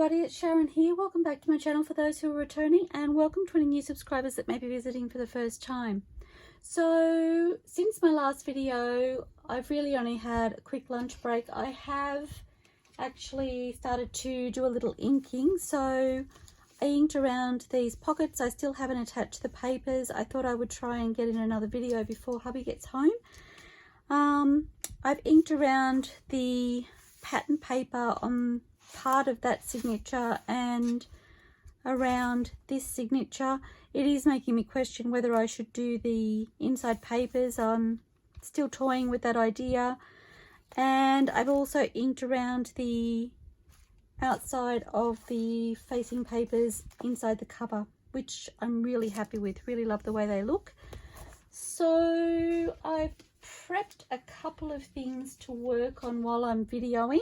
everybody, it's Sharon here. Welcome back to my channel for those who are returning, and welcome to any new subscribers that may be visiting for the first time. So since my last video, I've really only had a quick lunch break. I have actually started to do a little inking, so I inked around these pockets. I still haven't attached the papers. I thought I would try and get in another video before hubby gets home. I've inked around the pattern paper on part of that signature and around this signature. It is making me question whether I should do the inside papers. I'm still toying with that idea. And I've also inked around the outside of the facing papers inside the cover, which I'm really happy with. Really love the way they look. So I've prepped a couple of things to work on while I'm videoing.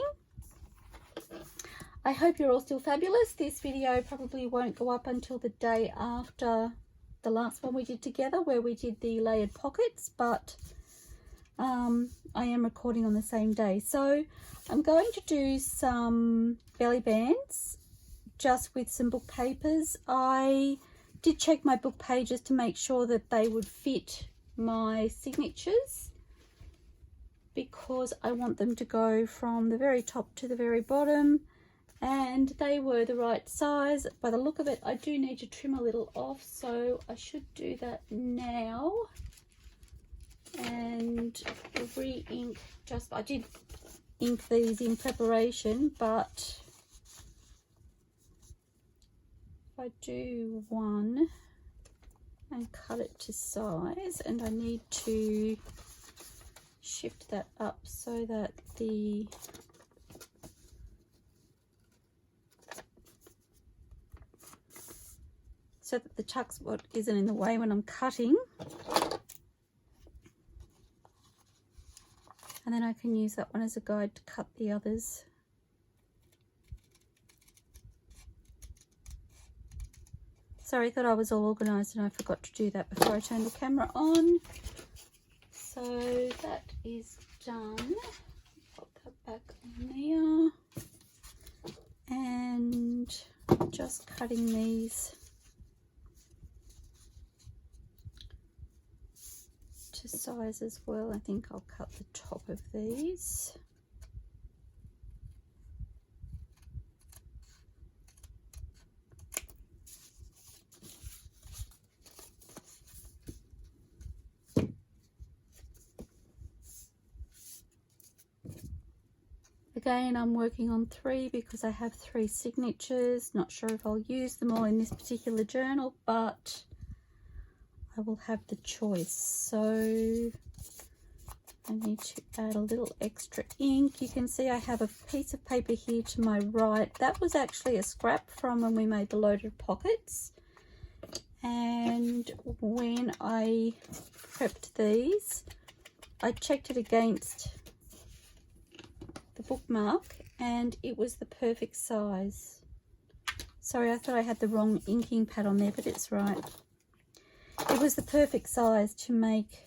I hope you're all still fabulous. This video probably won't go up until the day after the last one we did together, where we did the layered pockets, but I am recording on the same day. So I'm going to do some belly bands just with some book papers. I did check my book pages to make sure that they would fit my signatures, because I want them to go from the very top to the very bottom, and they were the right size. By the look of it, I do need to trim a little off, so I should do that now and re-ink. I did ink these in preparation, but if I do one and cut it to size, and I need to shift that up so that the tuck spot isn't in the way when I'm cutting, and then I can use that one as a guide to cut the others. Sorry, I thought I was all organised and I forgot to do that before I turned the camera on. So that is done. Pop that back on there, and just cutting these to size as well. I think I'll cut the top of these. Again, I'm working on 3 because I have 3 signatures. Not sure if I'll use them all in this particular journal, but I will have the choice. So I need to add a little extra ink. You can see I have a piece of paper here to my right. That was actually a scrap from when we made the loaded pockets. And when I prepped these, I checked it against the bookmark and it was the perfect size. Sorry, I thought I had the wrong inking pad on there, but it's right. It was the perfect size to make.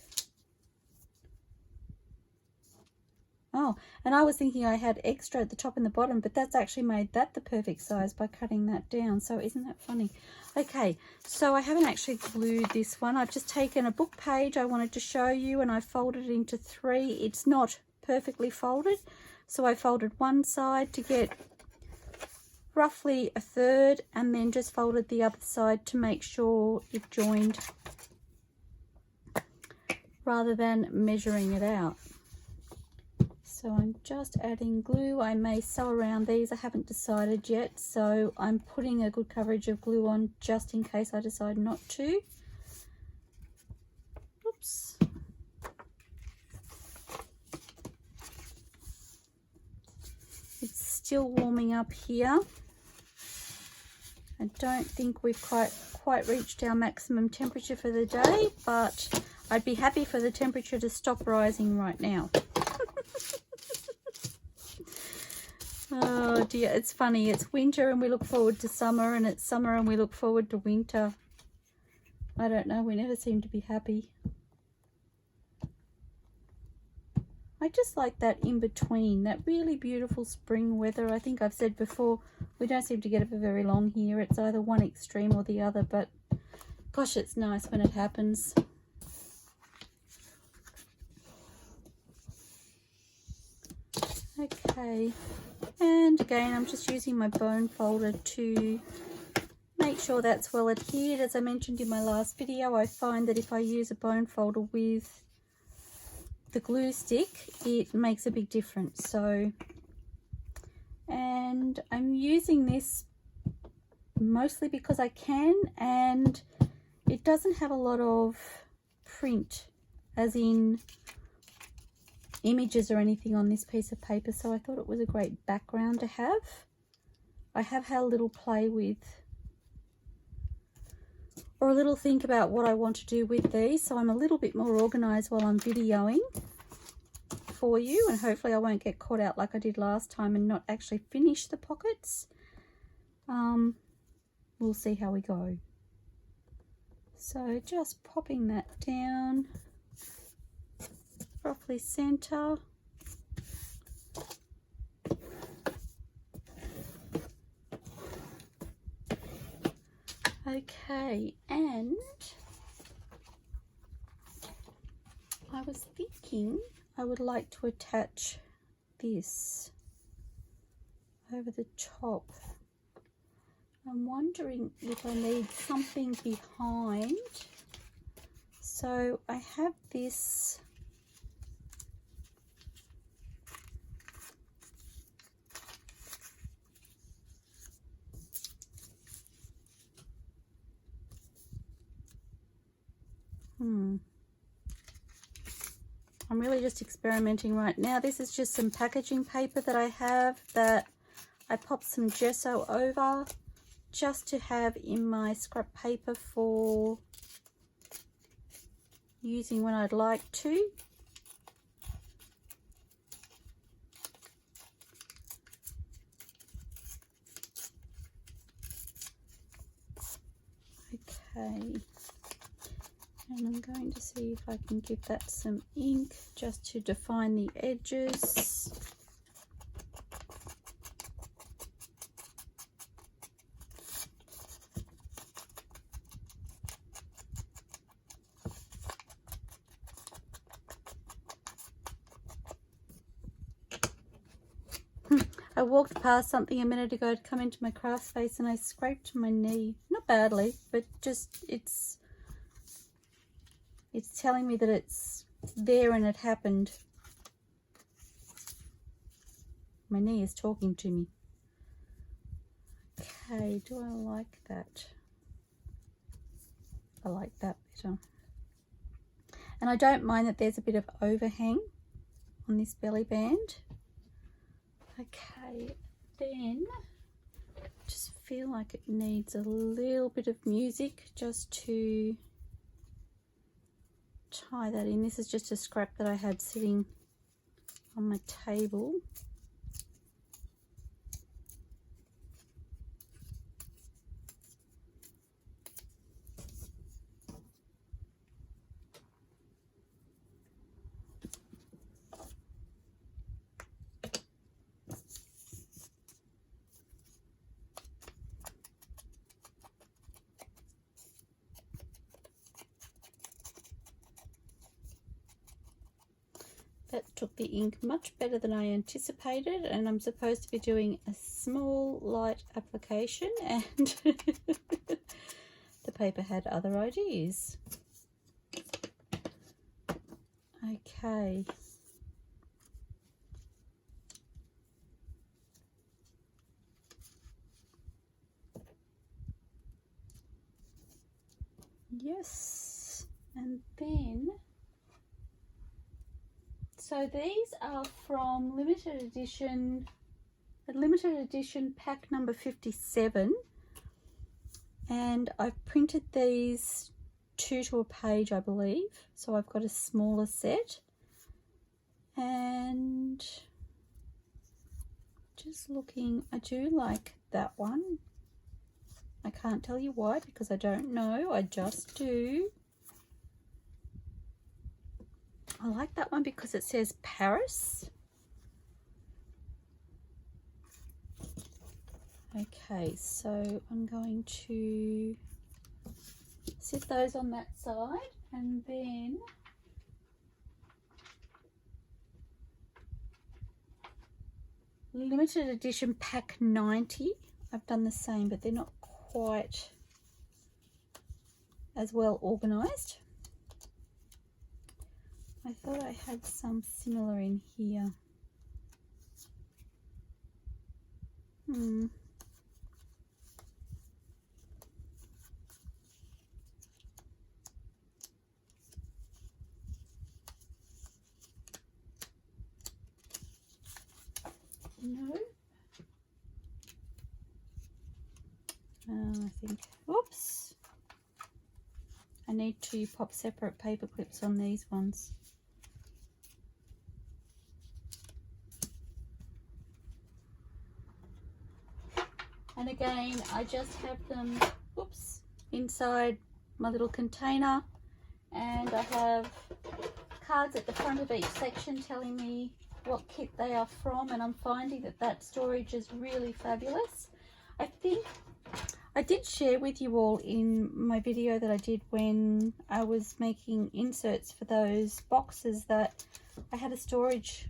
Oh, and I was thinking I had extra at the top and the bottom, but that's actually made that the perfect size by cutting that down. So isn't that funny? Okay, so I haven't actually glued this one. I've just taken a book page I wanted to show you and I folded it into 3. It's not perfectly folded, so I folded one side to get roughly a third, and then just folded the other side to make sure it joined rather than measuring it out. So I'm just adding glue. I may sew around these. I haven't decided yet, so I'm putting a good coverage of glue on just in case I decide not to. Oops. It's still warming up here. I don't think we've quite reached our maximum temperature for the day, but I'd be happy for the temperature to stop rising right now. Oh dear, it's funny. It's winter and we look forward to summer, and it's summer and we look forward to winter. I don't know, we never seem to be happy. I just like that in between, that really beautiful spring weather. I think I've said before, We don't seem to get it for very long here. It's either one extreme or the other, but gosh, it's nice when it happens. Okay, and again, I'm just using my bone folder to make sure that's well adhered. As I mentioned in my last video, I find that if I use a bone folder with the glue stick, it makes a big difference. So, and I'm using this mostly because I can, and it doesn't have a lot of print, as in images or anything on this piece of paper, so I thought it was a great background to have. I have had a little play with, or a little think about what I want to do with these, so I'm a little bit more organized while I'm videoing for you, and hopefully I won't get caught out like I did last time and not actually finish the pockets. We'll see how we go. So just popping that down, roughly center. Okay, and I was thinking I would like to attach this over the top. I'm wondering if I need something behind. So I have this I'm really just experimenting right now. This is just some packaging paper that I have that I popped some gesso over just to have in my scrap paper for using when I'd like to. Okay. And I'm going to see if I can give that some ink just to define the edges. I walked past something a minute ago to come into my craft space and I scraped my knee. Not badly, but just it's telling me that it's there and it happened. My knee is talking to me. Okay, do I like that? I like that better. And I don't mind that there's a bit of overhang on this belly band. Okay, then just feel like it needs a little bit of music just to tie that in. This is just a scrap that I had sitting on my table. That took the ink much better than I anticipated, and I'm supposed to be doing a small light application, and the paper had other ideas. Okay. Yes, and then so these are from limited edition pack number 57, and I've printed these 2 to a page, I believe, so I've got a smaller set. And just looking, I do like that one. I can't tell you why, because I don't know, I just do. I like that one because it says Paris. Okay, so I'm going to sit those on that side, and then limited edition pack 90. I've done the same, but they're not quite as well organized. I thought I had some similar in here. No. I think, oops. I need to pop separate paper clips on these ones. And again, I just have them, oops, inside my little container, and I have cards at the front of each section telling me what kit they are from, and I'm finding that that storage is really fabulous. I think I did share with you all in my video that I did when I was making inserts for those boxes that I had a storage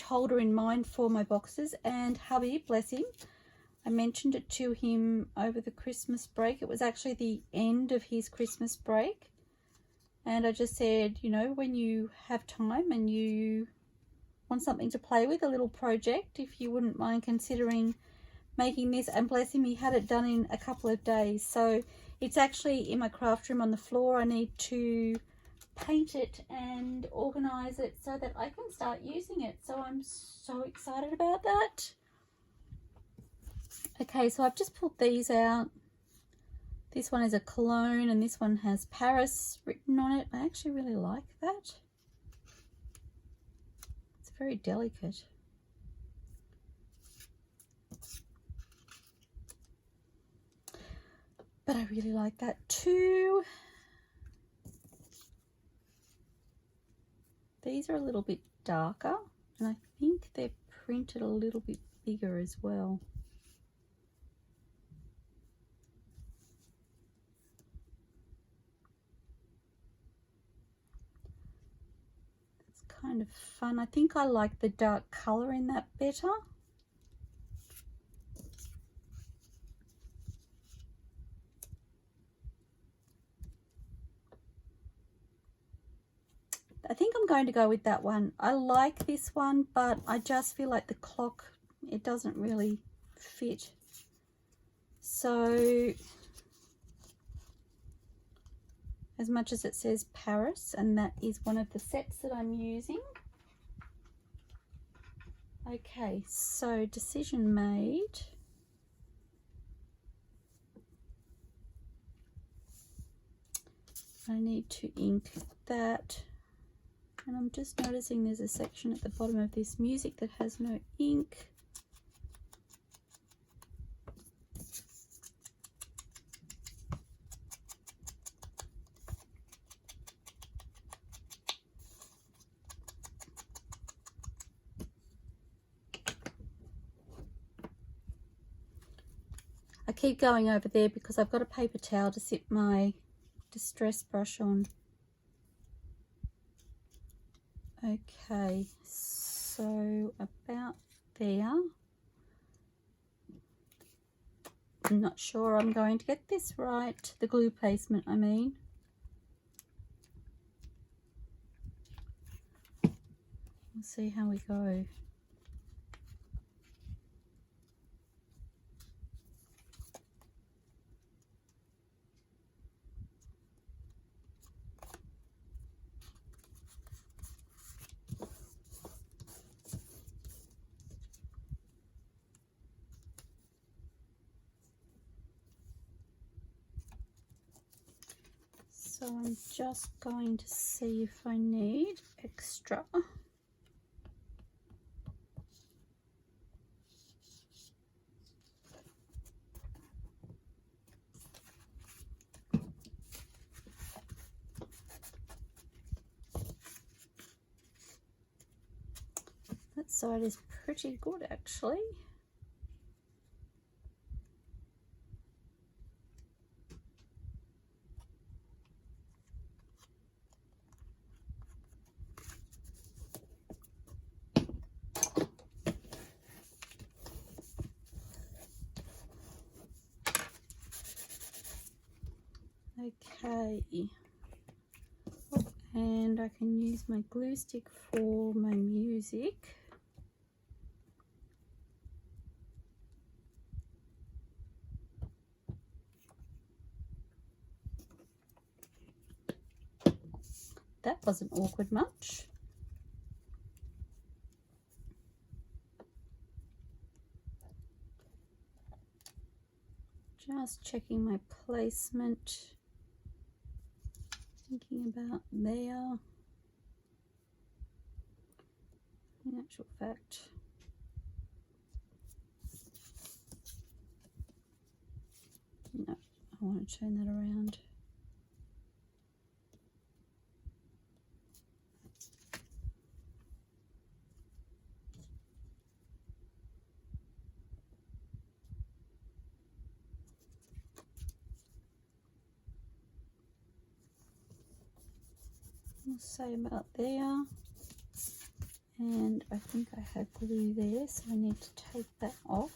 holder in mind for my boxes, and hubby, bless him, I mentioned it to him over the Christmas break. It was actually the end of his Christmas break, and I just said, you know, when you have time and you want something to play with, a little project, if you wouldn't mind considering making this. And bless him, he had it done in a couple of days. So it's actually in my craft room on the floor. I need to paint it and organize it so that I can start using it. So I'm so excited about that. Okay, so I've just pulled these out. This one is a cologne and this one has Paris written on it. I actually really like that. It's very delicate. But I really like that too. These are a little bit darker, and I think they're printed a little bit bigger as well. It's kind of fun. I think I like the dark color in that better. I think I'm going to go with that one. I like this one, but I just feel like the clock, it doesn't really fit. So, as much as it says Paris, and that is one of the sets that I'm using. Okay, so decision made. I need to ink that. And I'm just noticing there's a section at the bottom of this music that has no ink. I keep going over there because I've got a paper towel to sit my distress brush on. Okay, so about there. I'm not sure I'm going to get this right. The glue placement, I mean. We'll see how we go. So I'm just going to see if I need extra. that side is pretty good actually. Okay, oh, and I can use my glue stick for my music. That wasn't awkward much. Just checking my placement. Thinking about there. In actual fact, no, I want to turn that around. I'll say about there. And I think I have glue there, so I need to take that off.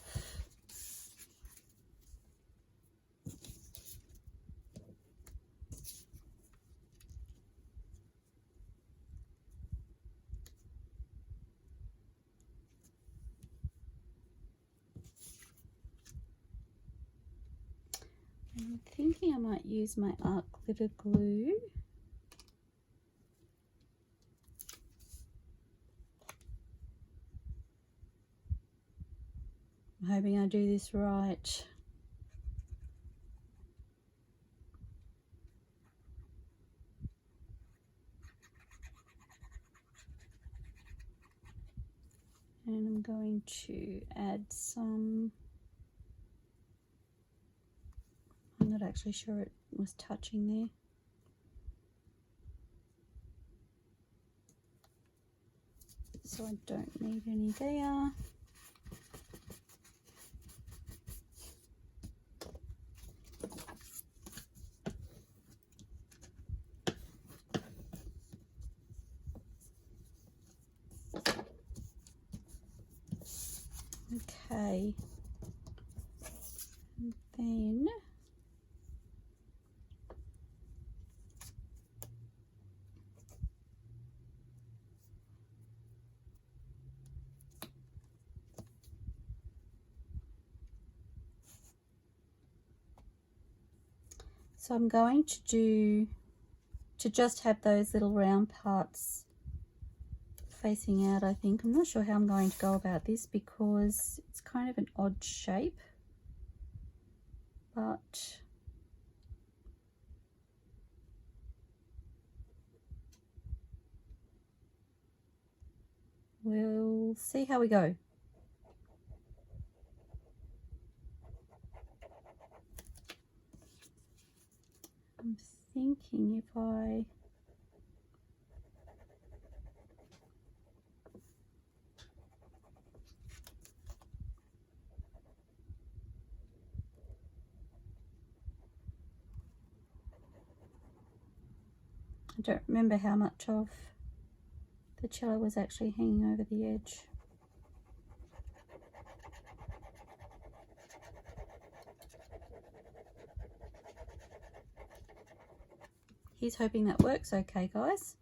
I'm thinking I might use my art glitter glue. I'm hoping I do this right. And I'm going to add some, I'm not actually sure it was touching there. So I don't need any there. Okay, and then so I'm going to just have those little round parts facing out, I think. I'm not sure how I'm going to go about this because it's kind of an odd shape, but we'll see how we go. I'm thinking if I don't remember how much of the cello was actually hanging over the edge. He's hoping that works okay, guys.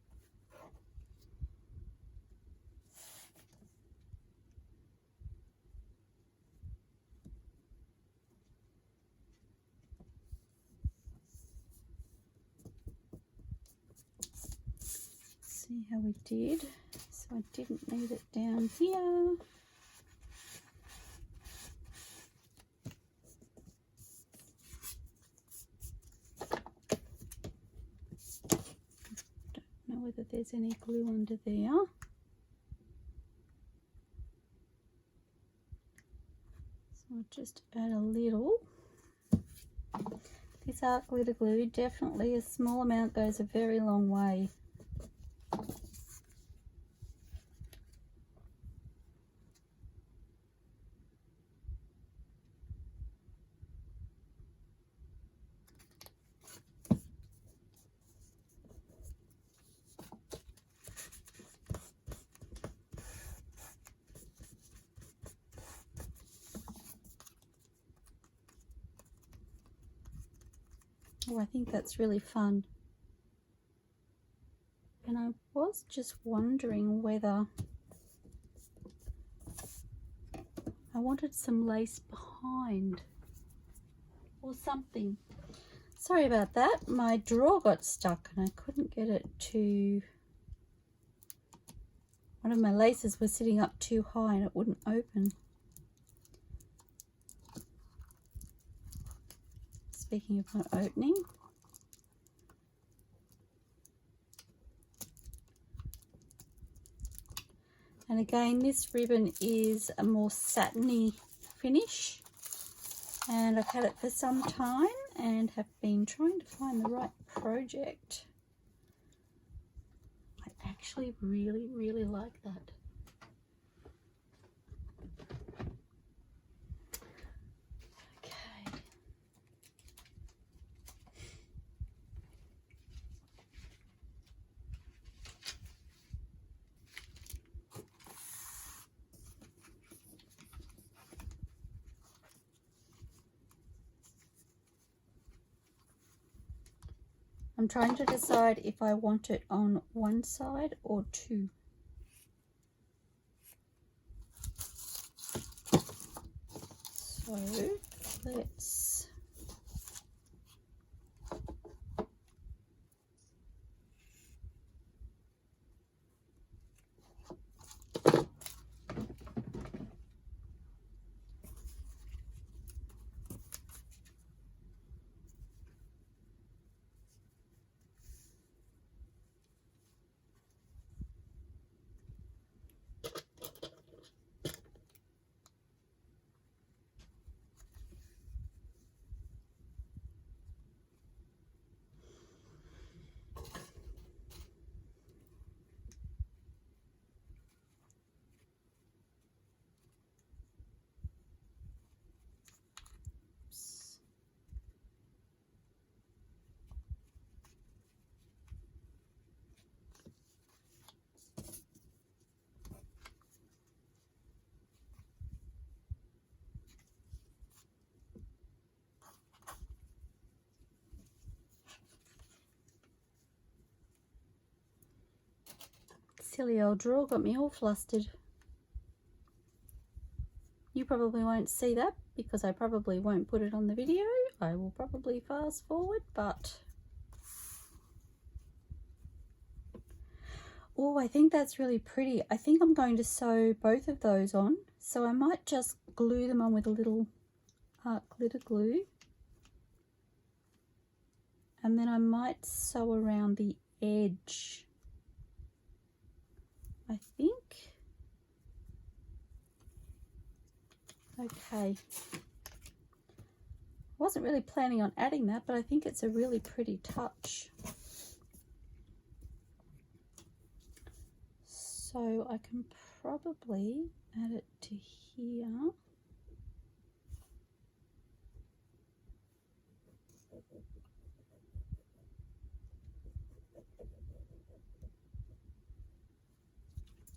See how we did. So I didn't need it down here. Don't know whether there's any glue under there. So I'll just add a little. This art glitter glue, definitely a small amount goes a very long way. Oh, I think that's really fun. And I was just wondering whether I wanted some lace behind or something. Sorry about that. My drawer got stuck and I couldn't get it to... One of my laces was sitting up too high and it wouldn't open. Speaking of not opening, and again, this ribbon is a more satiny finish, and I've had it for some time and have been trying to find the right project. I actually really like that. Okay. I'm trying to decide if I want it on one side or two. So let's... Silly old drawer got me all flustered. You probably won't see that because I probably won't put it on the video. I will probably fast forward, but... Oh, I think that's really pretty. I think I'm going to sew both of those on. So I might just glue them on with a little art glitter glue. And then I might sew around the edge, I think. Okay. Wasn't really planning on adding that, but I think it's a really pretty touch. So I can probably add it to here.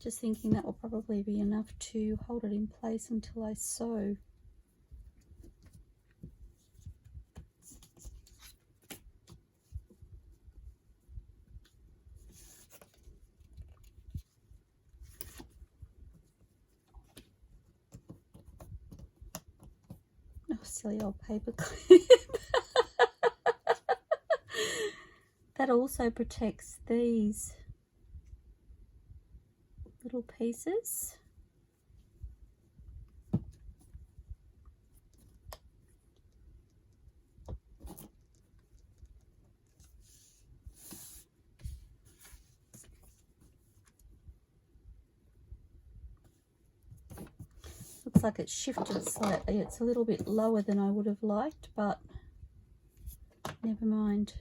Just thinking that will probably be enough to hold it in place until I sew. Oh, silly old paper clip. That also protects these little pieces. Looks like it's shifted slightly. It's a little bit lower than I would have liked, but never mind.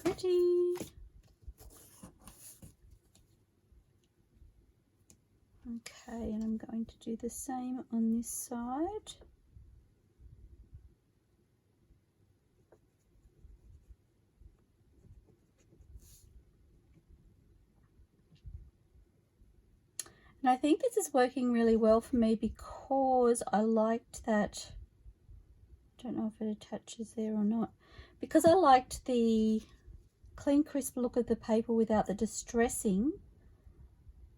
Pretty. Okay, and I'm going to do the same on this side. And I think this is working really well for me because I liked that, I don't know if it attaches there or not, because I liked the clean crisp look of the paper without the distressing.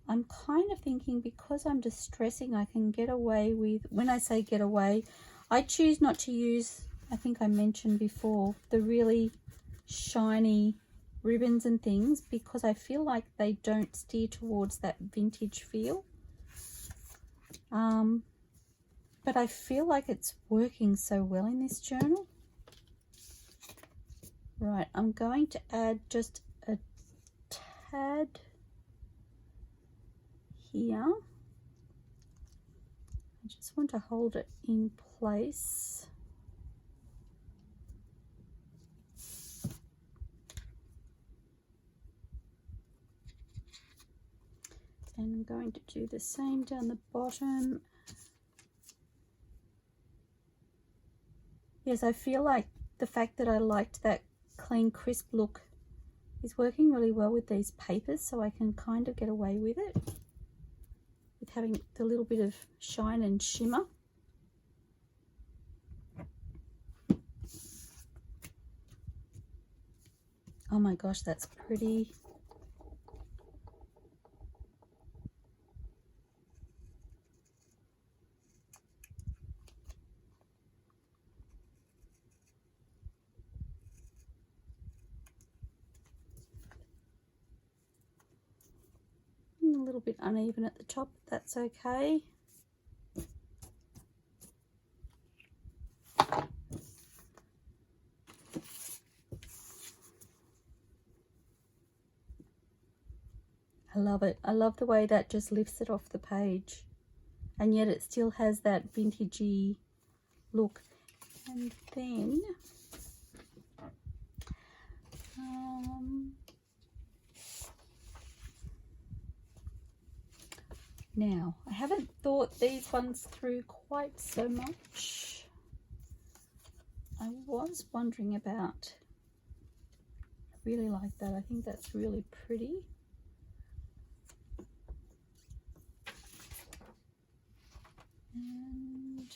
I'm kind of thinking because I'm distressing, I can get away with, when I say get away, I choose not to use, I think I mentioned before, the really shiny ribbons and things because I feel like they don't steer towards that vintage feel. But I feel like it's working so well in this journal. Right, I'm going to add just a tad here. I just want to hold it in place. And I'm going to do the same down the bottom. Yes, I feel like the fact that I liked that clean crisp look is working really well with these papers, so I can kind of get away with it, with having the little bit of shine and shimmer. Oh my gosh, that's pretty. A little bit uneven at the top, but that's okay. I love it. I love the way that just lifts it off the page, and yet it still has that vintagey look. And then now I haven't thought these ones through quite so much. I was wondering about, I really like that. I think that's really pretty. And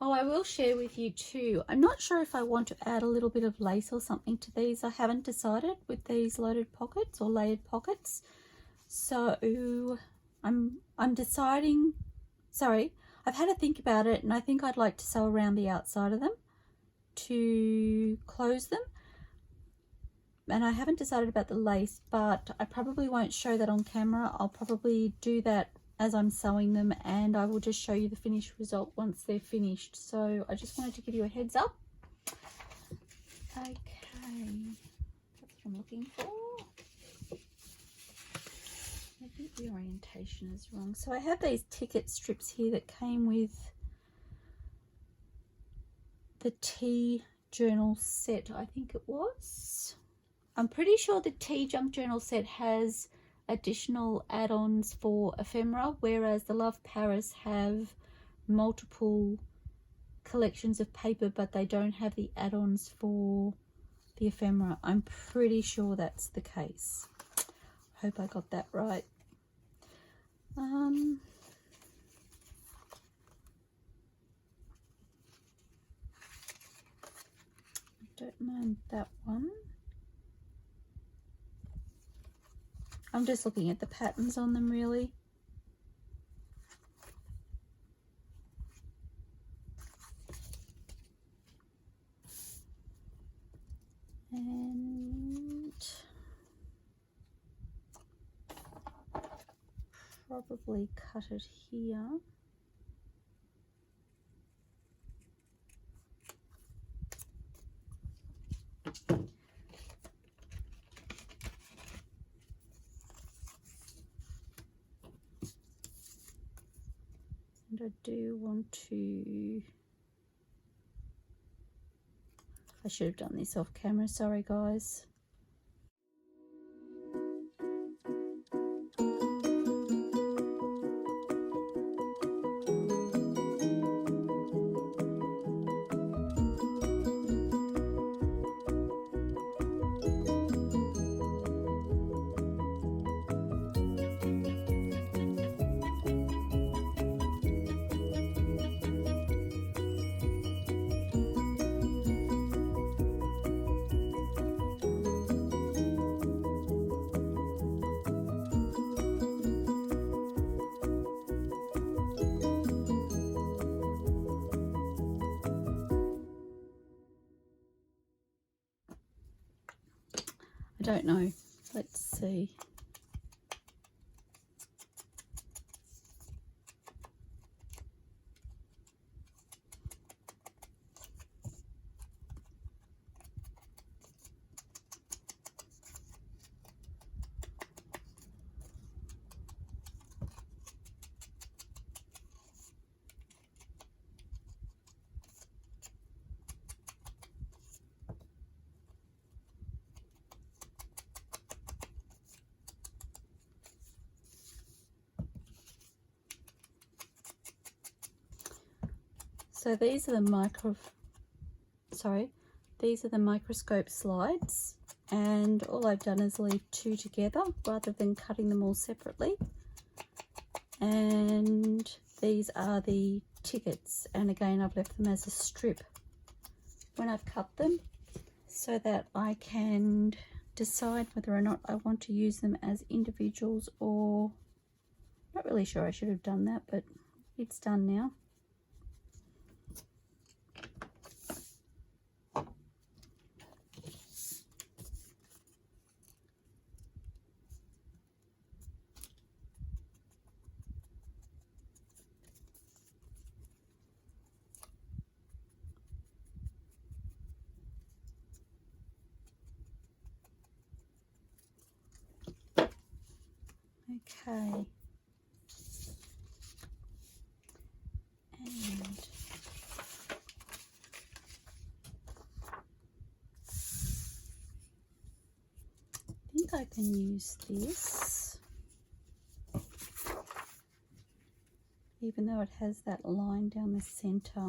oh, I will share with you too. I'm not sure if I want to add a little bit of lace or something to these. I haven't decided with these loaded pockets or layered pockets. So I'm deciding, sorry, I've had to think about it, and I think I'd like to sew around the outside of them to close them. And I haven't decided about the lace, but I probably won't show that on camera. I'll probably do that as I'm sewing them, and I will just show you the finished result once they're finished. So I just wanted to give you a heads up. Okay, that's what I'm looking for. I think the orientation is wrong. So I have these ticket strips here that came with the tea journal set, I think it was. I'm pretty sure the tea junk journal set has additional add-ons for ephemera, whereas the Love Paris have multiple collections of paper, but they don't have the add-ons for the ephemera. I'm pretty sure that's the case. Hope I got that right. I don't mind that one. I'm just looking at the patterns on them really. And probably cut it here. And I do want to, I should have done this off camera, sorry guys. don't know. Let's see. So these are the microscope slides, and all I've done is leave 2 together rather than cutting them all separately. And these are the tickets, and again I've left them as a strip when I've cut them so that I can decide whether or not I want to use them as individuals, or not really sure. I should have done that, but it's done now. Okay. And I think I can use this, even though it has that line down the center.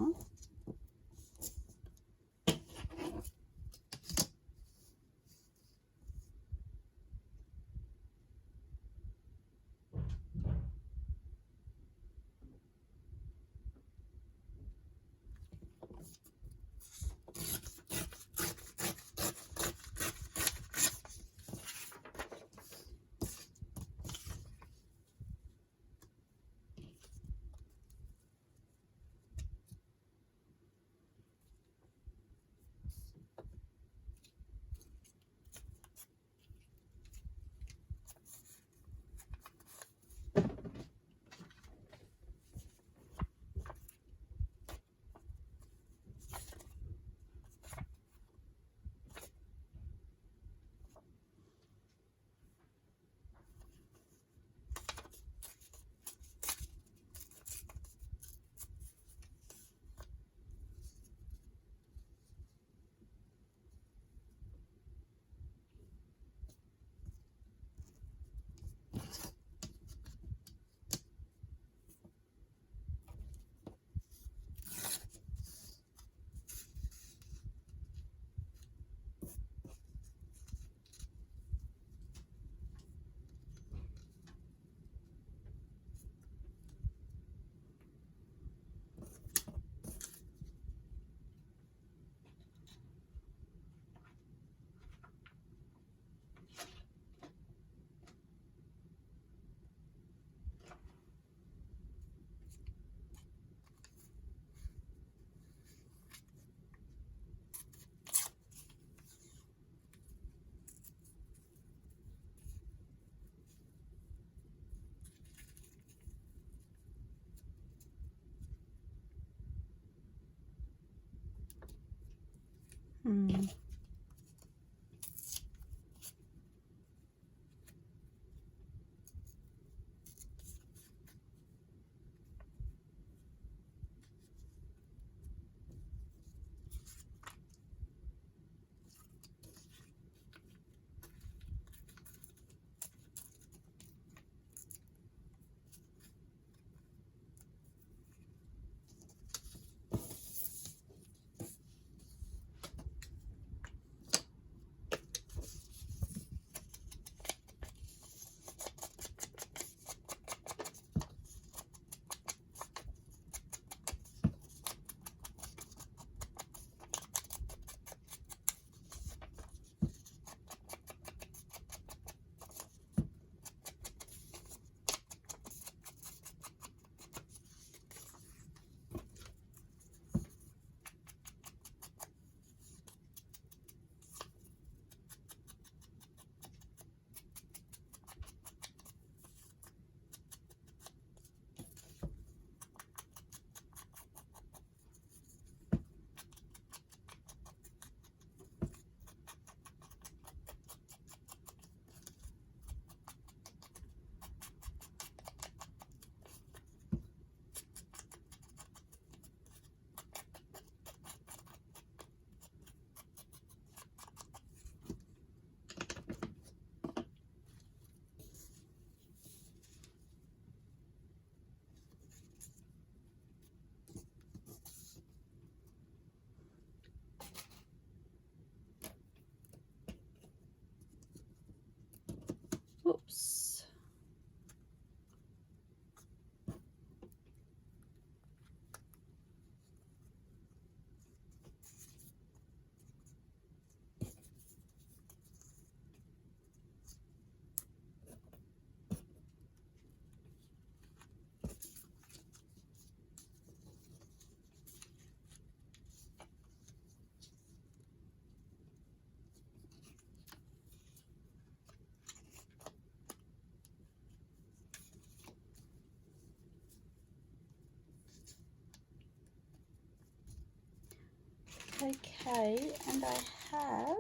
Okay, and I have...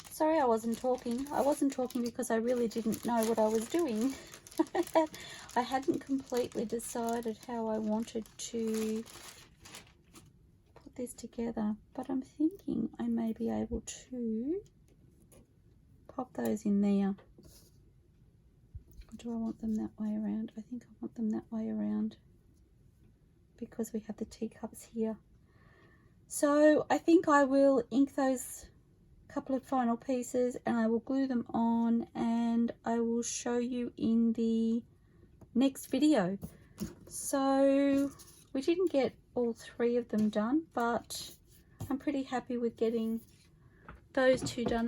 Sorry I wasn't talking. I wasn't talking because I really didn't know what I was doing. I hadn't completely decided how I wanted to put this together, but I'm thinking I may be able to pop those in there. Or do I want them that way around? I think I want them that way around because we have the teacups here. So I think I will ink those couple of final pieces and I will glue them on, and I will show you in the next video. So we didn't get all 3 of them done, but I'm pretty happy with getting those 2 done.